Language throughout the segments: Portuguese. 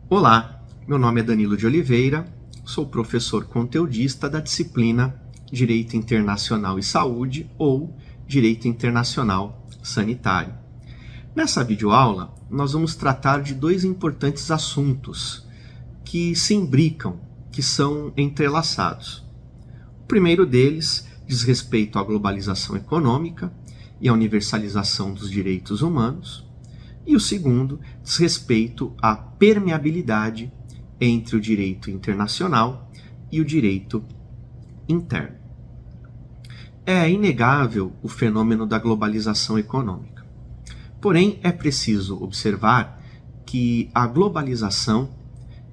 Olá, meu nome é Danilo de Oliveira, sou professor conteudista da disciplina Direito Internacional e Saúde ou Direito Internacional Sanitário. Nessa videoaula, nós vamos tratar de dois importantes assuntos que se imbricam, que são entrelaçados. O primeiro deles diz respeito à globalização econômica e à universalização dos direitos humanos, e o segundo diz respeito à permeabilidade entre o direito internacional e o direito interno. É inegável o fenômeno da globalização econômica. Porém, é preciso observar que a globalização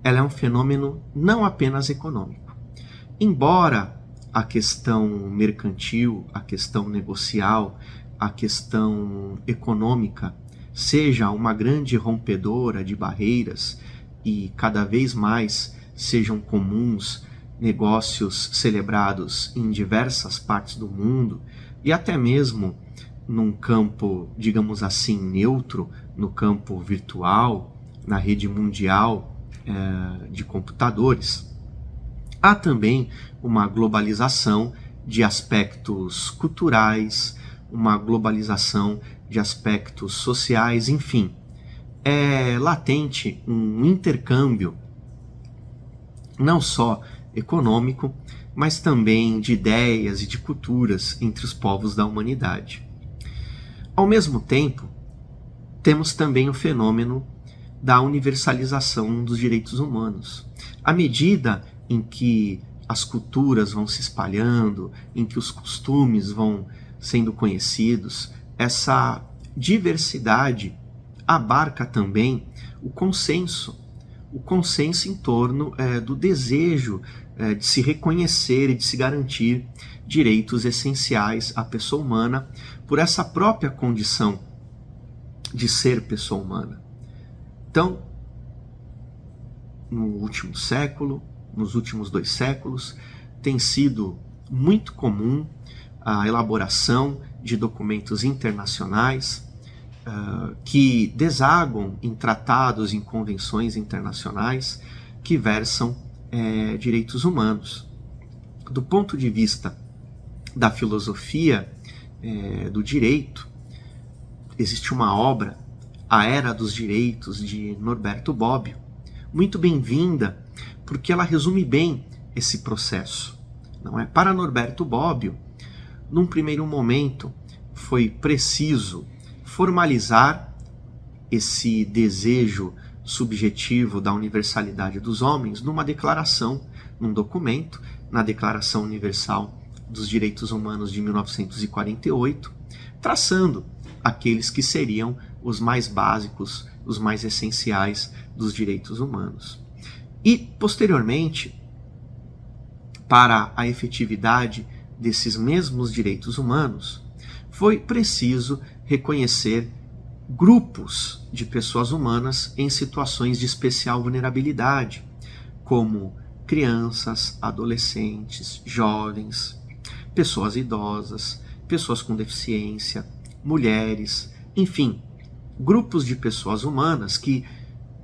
ela é um fenômeno não apenas econômico. Embora a questão mercantil, a questão negocial, a questão econômica seja uma grande rompedora de barreiras e cada vez mais sejam comuns negócios celebrados em diversas partes do mundo e até mesmo num campo, digamos assim, neutro, no campo virtual, na rede mundial de computadores. Há também uma globalização de aspectos culturais, uma globalização de aspectos sociais, enfim. É latente um intercâmbio não só econômico, mas também de ideias e de culturas entre os povos da humanidade. Ao mesmo tempo, temos também o fenômeno da universalização dos direitos humanos. À medida em que as culturas vão se espalhando, em que os costumes vão sendo conhecidos, essa diversidade abarca também o consenso em torno do desejo de se reconhecer e de se garantir direitos essenciais à pessoa humana por essa própria condição de ser pessoa humana. Então, no último século, nos últimos 2 séculos, tem sido muito comum a elaboração de documentos internacionais que desaguam em tratados, em convenções internacionais que versam direitos humanos. Do ponto de vista da filosofia do direito, existe uma obra, A Era dos Direitos, de Norberto Bobbio, muito bem-vinda, porque ela resume bem esse processo. Não é? Para Norberto Bobbio, num primeiro momento, foi preciso formalizar esse desejo subjetivo da universalidade dos homens numa declaração, num documento, na Declaração Universal dos Direitos Humanos de 1948, traçando aqueles que seriam os mais básicos, os mais essenciais dos direitos humanos. E, posteriormente, para a efetividade desses mesmos direitos humanos, foi preciso reconhecer grupos de pessoas humanas em situações de especial vulnerabilidade, como crianças, adolescentes, jovens, pessoas idosas, pessoas com deficiência, mulheres, enfim, grupos de pessoas humanas que,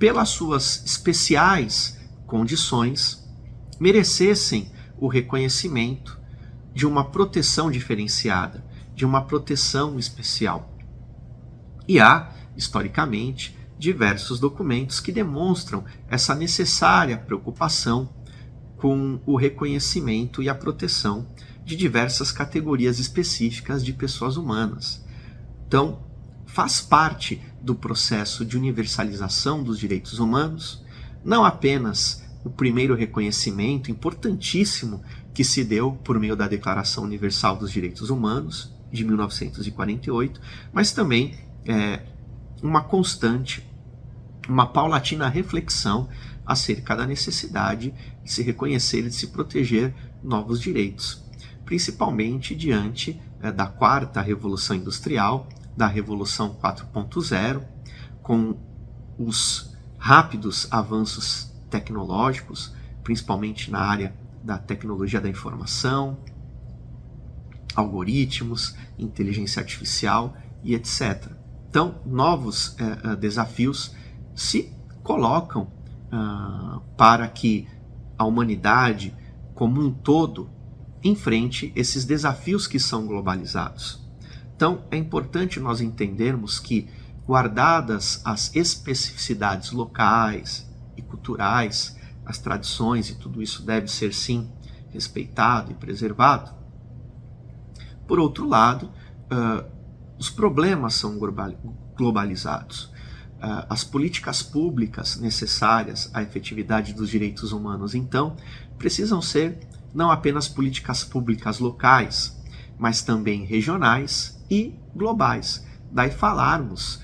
pelas suas especiais condições, merecessem o reconhecimento de uma proteção diferenciada, de uma proteção especial. E há, historicamente, diversos documentos que demonstram essa necessária preocupação com o reconhecimento e a proteção de diversas categorias específicas de pessoas humanas. Então, faz parte do processo de universalização dos direitos humanos, não apenas o primeiro reconhecimento importantíssimo que se deu por meio da Declaração Universal dos Direitos Humanos, de 1948, mas também uma constante, uma paulatina reflexão acerca da necessidade de se reconhecer e de se proteger novos direitos, principalmente diante da quarta Revolução Industrial, da Revolução 4.0, com os rápidos avanços tecnológicos, principalmente na área da tecnologia da informação, algoritmos, inteligência artificial e etc. Então, novos desafios se colocam para que a humanidade como um todo enfrente esses desafios que são globalizados. Então, é importante nós entendermos que, guardadas as especificidades locais e culturais, as tradições, e tudo isso deve ser, sim, respeitado e preservado, por outro lado, os problemas são globalizados. As políticas públicas necessárias à efetividade dos direitos humanos, então, precisam ser não apenas políticas públicas locais, mas também regionais e globais. Daí falarmos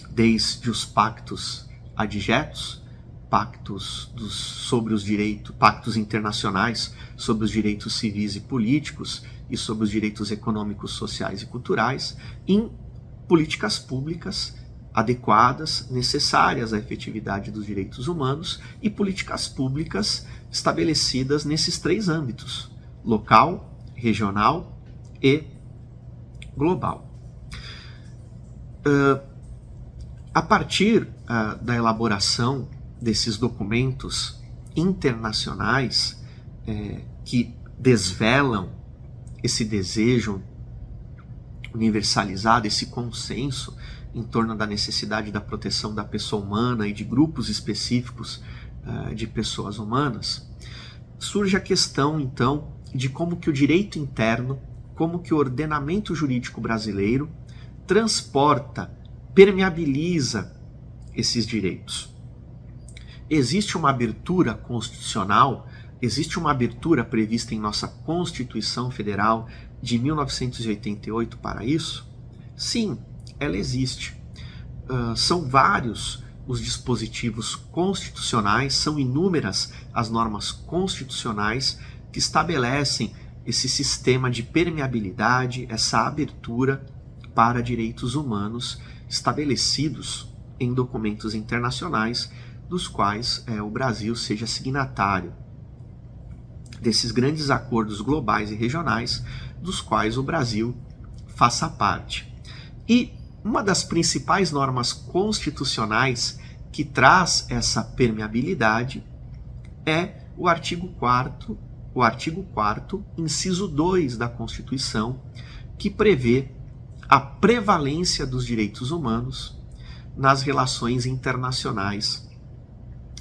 desde os pactos adjetos, pactos sobre os direitos, pactos internacionais sobre os direitos civis e políticos e sobre os direitos econômicos, sociais e culturais, em políticas públicas adequadas, necessárias à efetividade dos direitos humanos, e políticas públicas estabelecidas nesses três âmbitos: local, regional e global. A partir da elaboração desses documentos internacionais que desvelam esse desejo universalizado, esse consenso em torno da necessidade da proteção da pessoa humana e de grupos específicos de pessoas humanas, surge a questão, então, de como que o direito interno, como que o ordenamento jurídico brasileiro transporta, permeabiliza esses direitos. Existe uma abertura constitucional, existe uma abertura prevista em nossa Constituição Federal de 1988 para isso? Sim, ela existe. São vários os dispositivos constitucionais, são inúmeras as normas constitucionais que estabelecem esse sistema de permeabilidade, essa abertura para direitos humanos estabelecidos em documentos internacionais, dos quais o Brasil seja signatário, desses grandes acordos globais e regionais, dos quais o Brasil faça parte. E uma das principais normas constitucionais que traz essa permeabilidade é o artigo 4º, inciso 2 da Constituição, que prevê a prevalência dos direitos humanos nas relações internacionais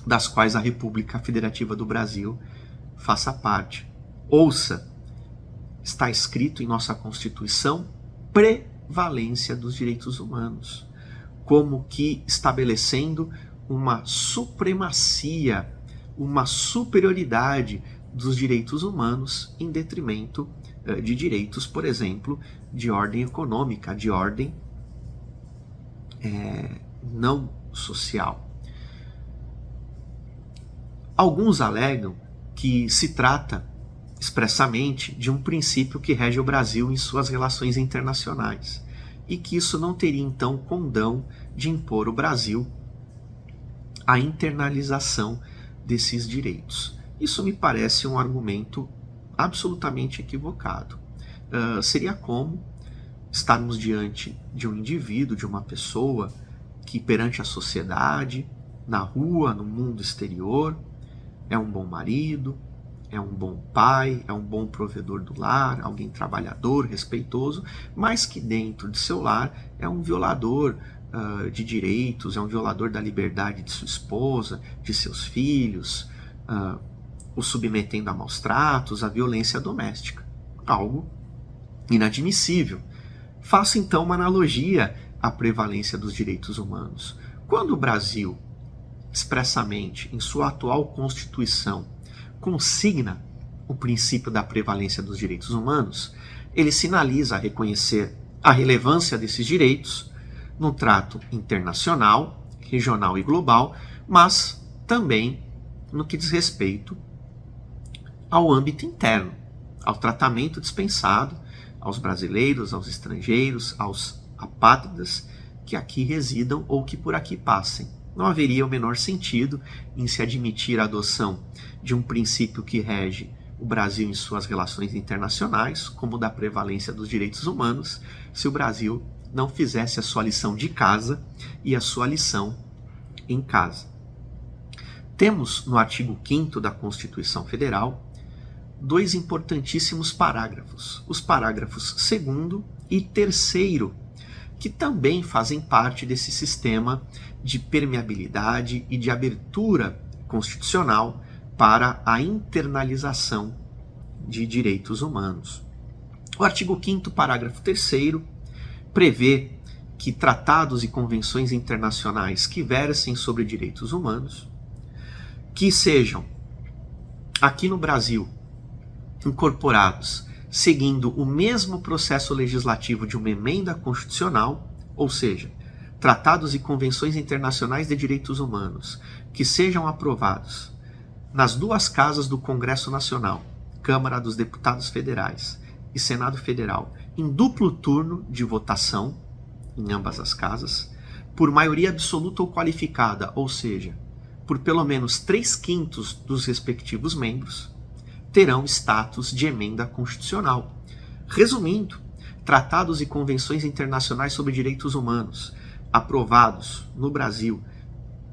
das quais a República Federativa do Brasil faça parte. Ouça, está escrito em nossa Constituição prevalência dos direitos humanos, como que estabelecendo uma supremacia, uma superioridade dos direitos humanos em detrimento de direitos, por exemplo, de ordem econômica, de ordem não social. Alguns alegam que se trata expressamente de um princípio que rege o Brasil em suas relações internacionais e que isso não teria então condão de impor ao Brasil a internalização desses direitos. Isso me parece um argumento absolutamente equivocado. Seria como estarmos diante de um indivíduo, de uma pessoa que perante a sociedade, na rua, no mundo exterior, é um bom marido, é um bom pai, é um bom provedor do lar, alguém trabalhador, respeitoso, mas que dentro de seu lar é um violador de direitos, é um violador da liberdade de sua esposa, de seus filhos, o submetendo a maus tratos, a violência doméstica. Algo inadmissível. Faço então uma analogia à prevalência dos direitos humanos. Quando o Brasil, expressamente em sua atual Constituição, consigna o princípio da prevalência dos direitos humanos, ele sinaliza reconhecer a relevância desses direitos no trato internacional, regional e global, mas também no que diz respeito ao âmbito interno, ao tratamento dispensado aos brasileiros, aos estrangeiros, aos apátridas que aqui residam ou que por aqui passem. Não haveria o menor sentido em se admitir a adoção de um princípio que rege o Brasil em suas relações internacionais, como o da prevalência dos direitos humanos, se o Brasil não fizesse a sua lição de casa e a sua lição em casa. Temos no artigo 5º da Constituição Federal dois importantíssimos parágrafos, os parágrafos 2º e 3º, que também fazem parte desse sistema de permeabilidade e de abertura constitucional para a internalização de direitos humanos. O artigo 5º, parágrafo 3º, prevê que tratados e convenções internacionais que versem sobre direitos humanos, que sejam, aqui no Brasil, incorporados seguindo o mesmo processo legislativo de uma emenda constitucional, ou seja, tratados e convenções internacionais de direitos humanos que sejam aprovados nas duas casas do Congresso Nacional, Câmara dos Deputados Federais e Senado Federal, em duplo turno de votação, em ambas as casas, por maioria absoluta ou qualificada, ou seja, por pelo menos 3/5 dos respectivos membros, terão status de emenda constitucional. Resumindo, tratados e convenções internacionais sobre direitos humanos aprovados no Brasil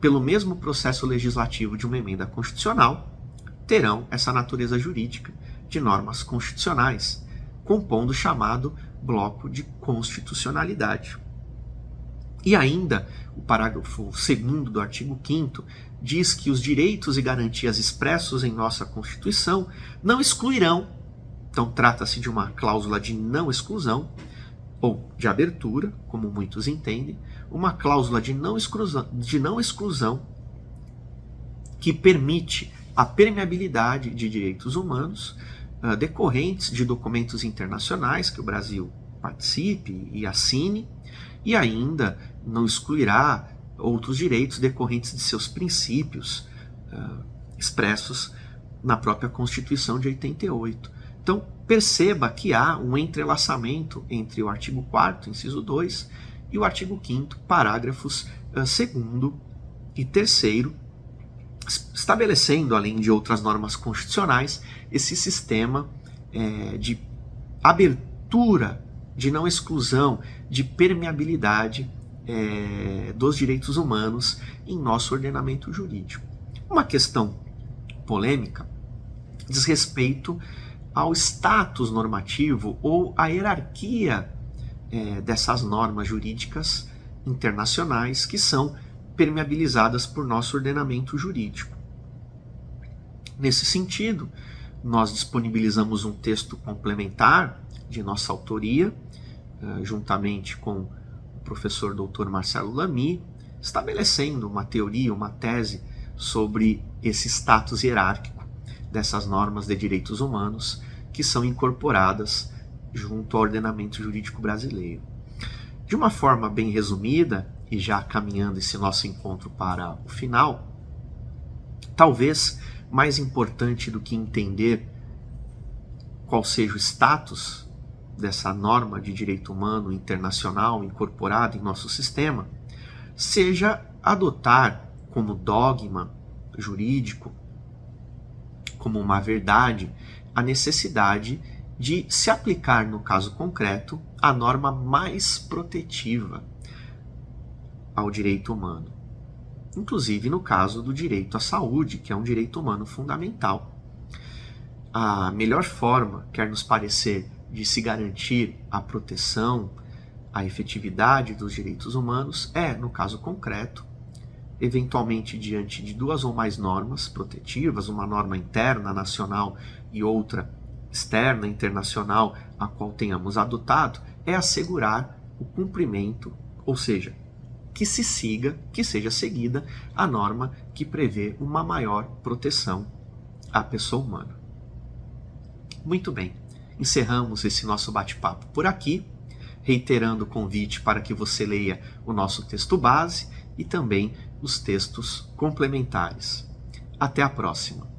pelo mesmo processo legislativo de uma emenda constitucional terão essa natureza jurídica de normas constitucionais, compondo o chamado bloco de constitucionalidade. E ainda, o parágrafo 2º do artigo 5º diz que os direitos e garantias expressos em nossa Constituição não excluirão, então trata-se de uma cláusula de não exclusão, ou de abertura, como muitos entendem, uma cláusula de não exclusão que permite a permeabilidade de direitos humanos decorrentes de documentos internacionais que o Brasil participe e assine, e ainda não excluirá outros direitos decorrentes de seus princípios expressos na própria Constituição de 88. Então, perceba que há um entrelaçamento entre o artigo 4º, inciso 2, e o artigo 5º, parágrafos 2º e 3º, estabelecendo, além de outras normas constitucionais, esse sistema de abertura, de não exclusão, de permeabilidade dos direitos humanos em nosso ordenamento jurídico. Uma questão polêmica diz respeito ao status normativo ou à hierarquia dessas normas jurídicas internacionais que são permeabilizadas por nosso ordenamento jurídico. Nesse sentido, nós disponibilizamos um texto complementar de nossa autoria, juntamente com o professor Dr. Marcelo Lamy, estabelecendo uma teoria, uma tese sobre esse status hierárquico dessas normas de direitos humanos que são incorporadas junto ao ordenamento jurídico brasileiro. De uma forma bem resumida, e já caminhando esse nosso encontro para o final, talvez mais importante do que entender qual seja o status dessa norma de direito humano internacional incorporada em nosso sistema, seja adotar como dogma jurídico, como uma verdade, a necessidade de se aplicar, no caso concreto, a norma mais protetiva ao direito humano. Inclusive no caso do direito à saúde, que é um direito humano fundamental. A melhor forma, quer nos parecer, de se garantir a proteção, a efetividade dos direitos humanos é, no caso concreto, eventualmente diante de duas ou mais normas protetivas, uma norma interna, nacional, e outra externa, internacional, a qual tenhamos adotado, é assegurar o cumprimento, ou seja, que seja seguida a norma que prevê uma maior proteção à pessoa humana. Muito bem, encerramos esse nosso bate-papo por aqui, reiterando o convite para que você leia o nosso texto base e também os textos complementares. Até a próxima!